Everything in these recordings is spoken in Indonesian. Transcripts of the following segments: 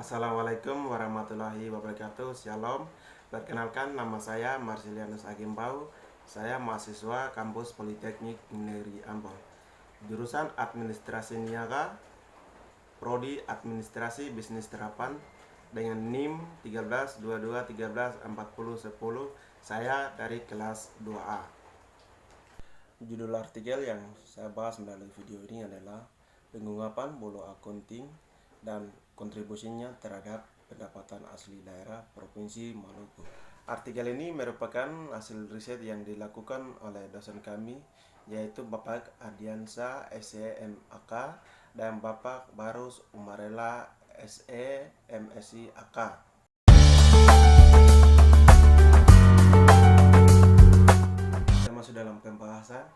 Assalamualaikum warahmatullahi wabarakatuh. Shalom. Perkenalkan, nama saya Marsilianus Agimbau. Saya mahasiswa kampus Politeknik Negeri Ambon, jurusan Administrasi Niaga, Prodi Administrasi Bisnis Terapan, dengan NIM 1322134010. Saya dari kelas 2A. Judul artikel yang saya bahas melalui video ini adalah pengungkapan bulu accounting dan kontribusinya terhadap pendapatan asli daerah Provinsi Maluku. Artikel ini merupakan hasil riset yang dilakukan oleh dosen kami, yaitu Bapak Ardiansa SE MAK dan Bapak Barus Umarela SE MSI AK. Kita masuk dalam pembahasan.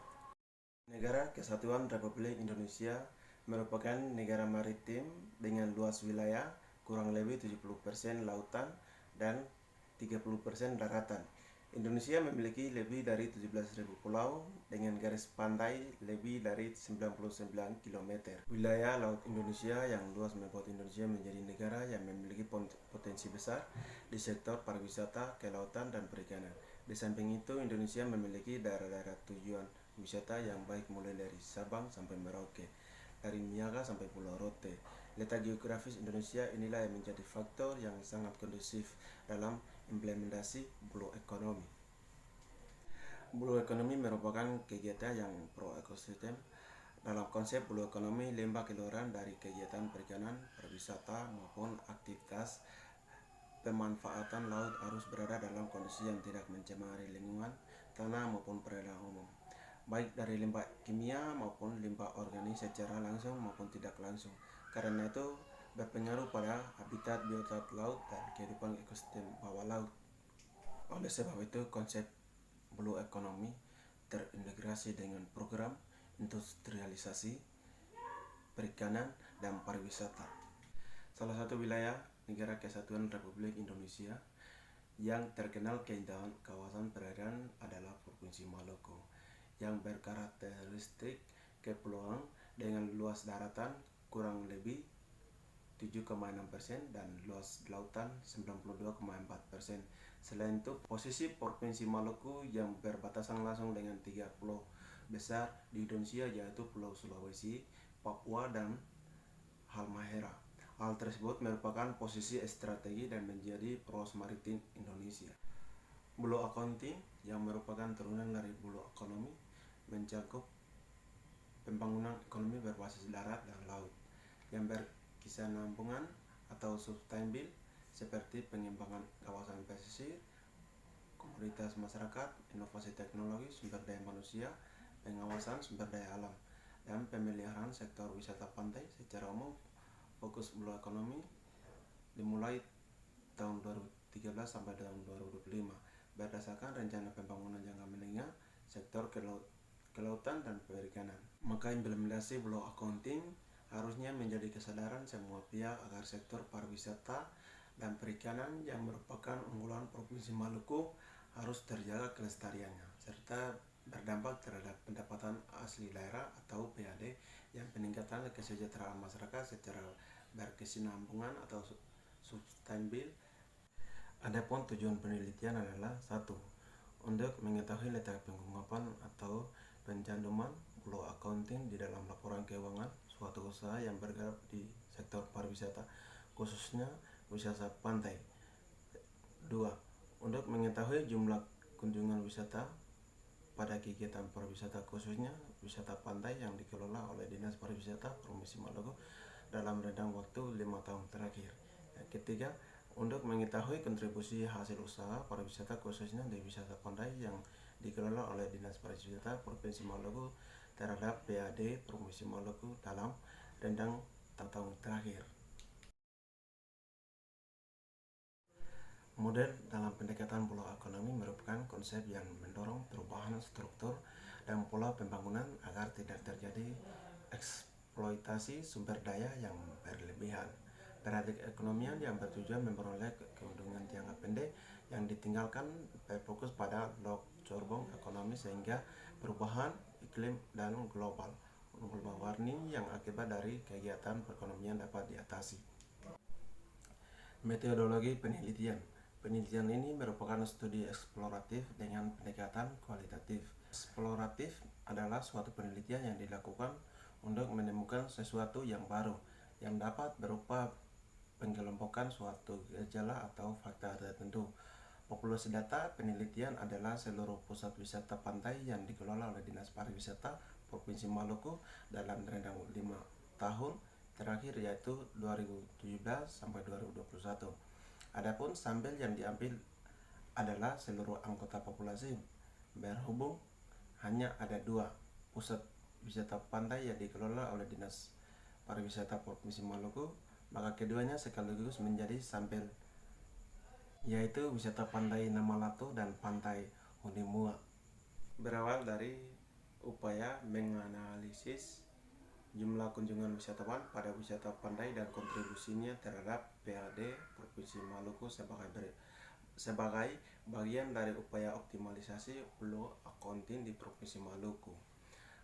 Negara Kesatuan Republik Indonesia merupakan negara maritim dengan luas wilayah kurang lebih 70% lautan dan 30% daratan. Indonesia memiliki lebih dari 17.000 pulau dengan garis pantai lebih dari 99 km. Wilayah laut Indonesia yang luas membuat Indonesia menjadi negara yang memiliki potensi besar di sektor pariwisata, kelautan, dan perikanan. Di samping itu, Indonesia memiliki daerah-daerah tujuan wisata yang baik mulai dari Sabang sampai Merauke, dari Niaga sampai Pulau Rote. Letak geografis Indonesia inilah yang menjadi faktor yang sangat kondusif dalam implementasi blue economy. Blue economy merupakan kegiatan yang pro ekosistem. Dalam konsep blue economy, limbah keluaran dari kegiatan perikanan, pariwisata maupun aktivitas pemanfaatan laut harus berada dalam kondisi yang tidak mencemari lingkungan, tanah maupun perairan umum, baik dari limbah kimia maupun limbah organik secara langsung maupun tidak langsung. Karena itu berpengaruh pada habitat biota laut dan kehidupan ekosistem bawah laut. Oleh sebab itu, konsep blue economy terintegrasi dengan program industrialisasi, perikanan, dan pariwisata. Salah satu wilayah Negara Kesatuan Republik Indonesia yang terkenal keindahan kawasan perairan adalah Provinsi Maluku, yang berkarakteristik kepulauan dengan luas daratan kurang lebih 7,6% dan luas lautan 92,4%. Selain itu, posisi Provinsi Maluku yang berbatasan langsung dengan 3 pulau besar di Indonesia, yaitu Pulau Sulawesi, Papua, dan Halmahera. Hal tersebut merupakan posisi strategi dan menjadi poros maritim Indonesia. Blue accounting, yang merupakan turunan dari blue economy, mencakup pembangunan ekonomi berbasis darat dan laut yang berkesinambungan atau sustainable, seperti pengembangan kawasan pesisir, komoditas masyarakat, inovasi teknologi, sumber daya manusia, pengawasan sumber daya alam, dan pemeliharaan sektor wisata pantai. Secara umum, fokus blue economy dimulai tahun 2013 sampai tahun 2025 berdasarkan rencana pembangunan jangka menengah sektor kelautan dan perikanan. Maka implementasi blue accounting harusnya menjadi kesadaran semua pihak agar sektor pariwisata dan perikanan yang merupakan unggulan Provinsi Maluku harus terjaga kelestariannya, serta berdampak terhadap pendapatan asli daerah atau PAD yang peningkatan kesejahteraan masyarakat secara berkesinambungan atau sustainable. Adapun tujuan penelitian adalah: 1. Untuk mengetahui letak pengungkapan atau pencantuman blue accounting di dalam laporan keuangan suatu usaha yang bergerak di sektor pariwisata, khususnya wisata pantai. 2. Untuk mengetahui jumlah kunjungan wisata pada kegiatan pariwisata, khususnya wisata pantai yang dikelola oleh Dinas Pariwisata Provinsi Maluku dalam rentang waktu 5 tahun terakhir. Yang ketiga, untuk mengetahui kontribusi hasil usaha pariwisata khususnya di wisata pantai yang dikelola oleh Dinas Pariwisata Provinsi Maluku terhadap PAD Provinsi Maluku dalam rentang tahun terakhir. Model dalam pendekatan blue economy merupakan konsep yang mendorong perubahan struktur dan pola pembangunan agar tidak terjadi eksploitasi sumber daya yang berlebihan. Paradigma ekonomian yang bertujuan memperoleh keuntungan jangka pendek yang ditinggalkan berfokus pada long-term ekonomi sehingga perubahan iklim dan global warming yang akibat dari kegiatan perekonomian dapat diatasi. Metodologi penelitian. Penelitian ini merupakan studi eksploratif dengan pendekatan kualitatif. Eksploratif adalah suatu penelitian yang dilakukan untuk menemukan sesuatu yang baru yang dapat berupa pengkelompokan suatu gejala atau fakta tertentu. Populasi data penelitian adalah seluruh pusat wisata pantai yang dikelola oleh Dinas Pariwisata Provinsi Maluku dalam rentang 5 tahun terakhir, yaitu 2017 sampai 2021. Adapun sampel yang diambil adalah seluruh anggota populasi. Berhubung hanya ada 2 pusat wisata pantai yang dikelola oleh Dinas Pariwisata Provinsi Maluku, maka keduanya sekaligus menjadi sampel, yaitu wisata Pantai Namalatu dan Pantai Honimua. Berawal dari upaya menganalisis jumlah kunjungan wisatawan pada wisata pantai dan kontribusinya terhadap PAD Provinsi Maluku sebagai bagian dari upaya optimalisasi flow accounting di Provinsi Maluku.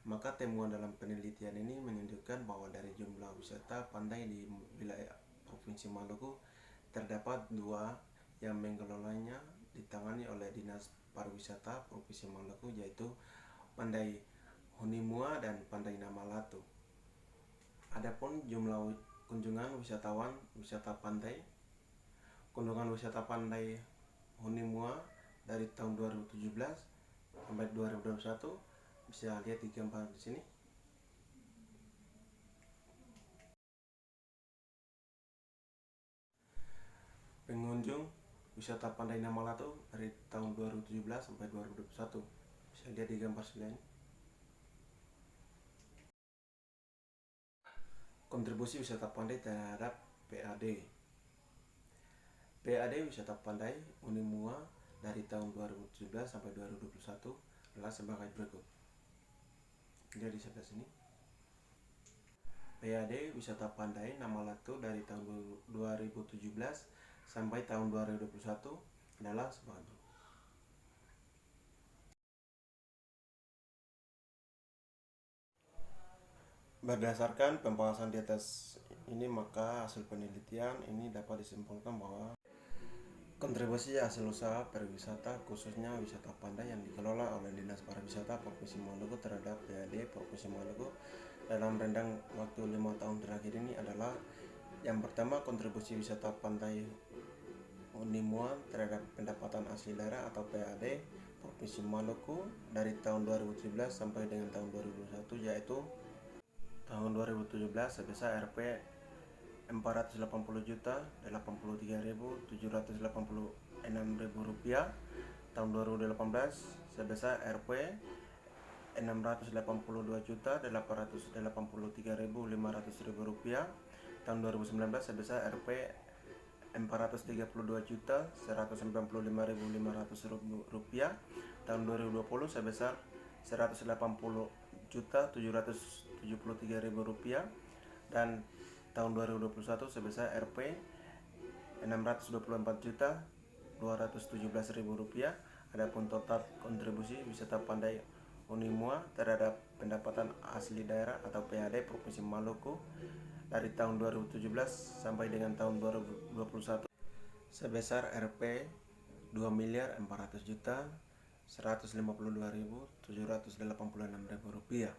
Maka temuan dalam penelitian ini menunjukkan bahwa dari jumlah wisata pantai di wilayah Provinsi Maluku, terdapat 2 yang mengelolanya ditangani oleh Dinas Pariwisata Provinsi Maluku, yaitu Pantai Honimua dan Pantai Namalatu. Adapun jumlah kunjungan wisatawan wisata pantai, kunjungan wisata Pantai Honimua dari tahun 2017 sampai 2021 bisa lihat di gambar di sini. Pengunjung wisata Pantai Namalatu dari tahun 2017 sampai 2021 bisa lihat di gambar sebelah ini. Kontribusi wisata pantai terhadap PAD. PAD wisata Pantai Honimua dari tahun 2017 sampai 2021 adalah sebagai berikut. Jadi sebelah sini. PAD wisata Pantai Namalatu dari tahun 2017 sampai tahun 2021 adalah sebagai berikut. Berdasarkan pembahasan di atas ini, maka hasil penelitian ini dapat disimpulkan bahwa kontribusi hasil usaha pariwisata khususnya wisata pantai yang dikelola oleh Dinas Pariwisata Provinsi Maluku terhadap PAD Provinsi Maluku dalam rentang waktu 5 tahun terakhir ini adalah: yang pertama, kontribusi wisata Pantai Honimua terhadap pendapatan asli daerah atau PAD Provinsi Maluku dari tahun 2017 sampai dengan tahun 2021, yaitu tahun 2017 sebesar Rp 480.083.786 rupiah. Tahun 2018 sebesar Rp 682.883.500 rupiah. Tahun 2019 sebesar Rp 432.195.500 rupiah. Tahun 2020 sebesar Rp180.773.000 rupiah, dan tahun 2021 sebesar Rp 624.217.000 rupiah. Adapun total kontribusi wisata Pantai Honimua terhadap pendapatan asli daerah atau PAD Provinsi Maluku dari tahun 2017 sampai dengan tahun 2021 sebesar Rp 2.400.152.786.000 rupiah.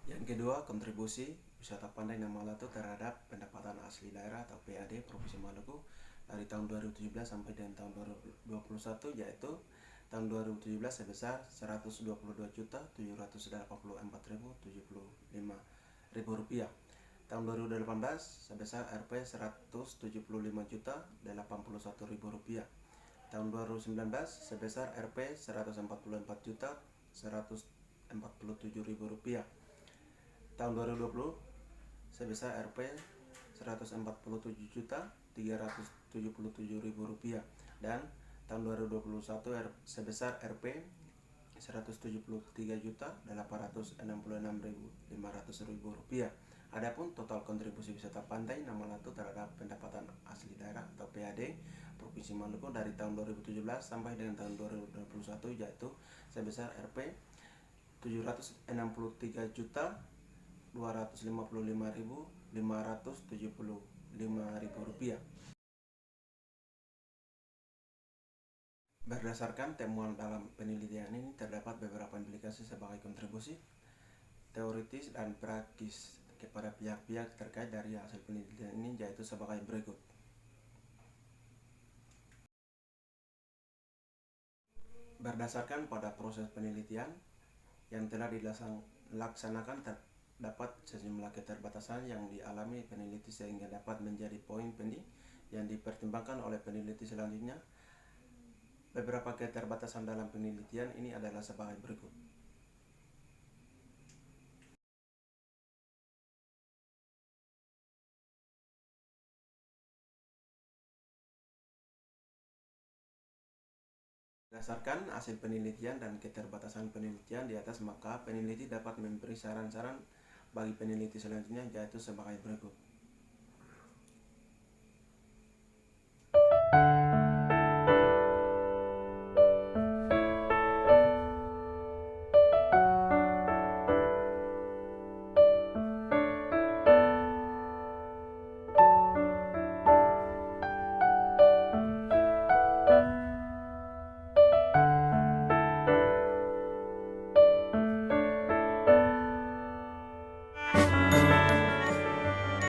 Yang kedua, kontribusi wisata Pantai Namalatu terhadap pendapatan asli daerah atau PAD Provinsi Maluku dari tahun 2017 sampai dengan tahun 2021, yaitu tahun 2017 sebesar Rp122.784.075 rupiah. Tahun 2018 sebesar Rp 175.081.000 rupiah. Tahun 2019 sebesar Rp 144.147.000 rupiah. Tahun 2020 sebesar Rp 147.377.000 rupiah, dan tahun 2021 sebesar Rp 173.866.500 rupiah. Adapun total kontribusi wisata Pantai Namalatu terhadap pendapatan asli daerah atau PAD Provinsi Maluku dari tahun 2017 sampai dengan tahun 2021, yaitu sebesar Rp 763.255.575.000 rupiah. Berdasarkan temuan dalam penelitian ini, terdapat beberapa implikasi sebagai kontribusi teoritis dan praktis kepada pihak-pihak terkait dari hasil penelitian ini, yaitu sebagai berikut. Berdasarkan pada proses penelitian yang telah dilaksanakan, terdapat sejumlah keterbatasan yang dialami peneliti sehingga dapat menjadi poin penting yang dipertimbangkan oleh peneliti selanjutnya. Beberapa keterbatasan dalam penelitian ini adalah sebagai berikut. Berdasarkan hasil penelitian dan keterbatasan penelitian di atas, maka peneliti dapat memberi saran-saran bagi peneliti selanjutnya, yaitu sebagai berikut.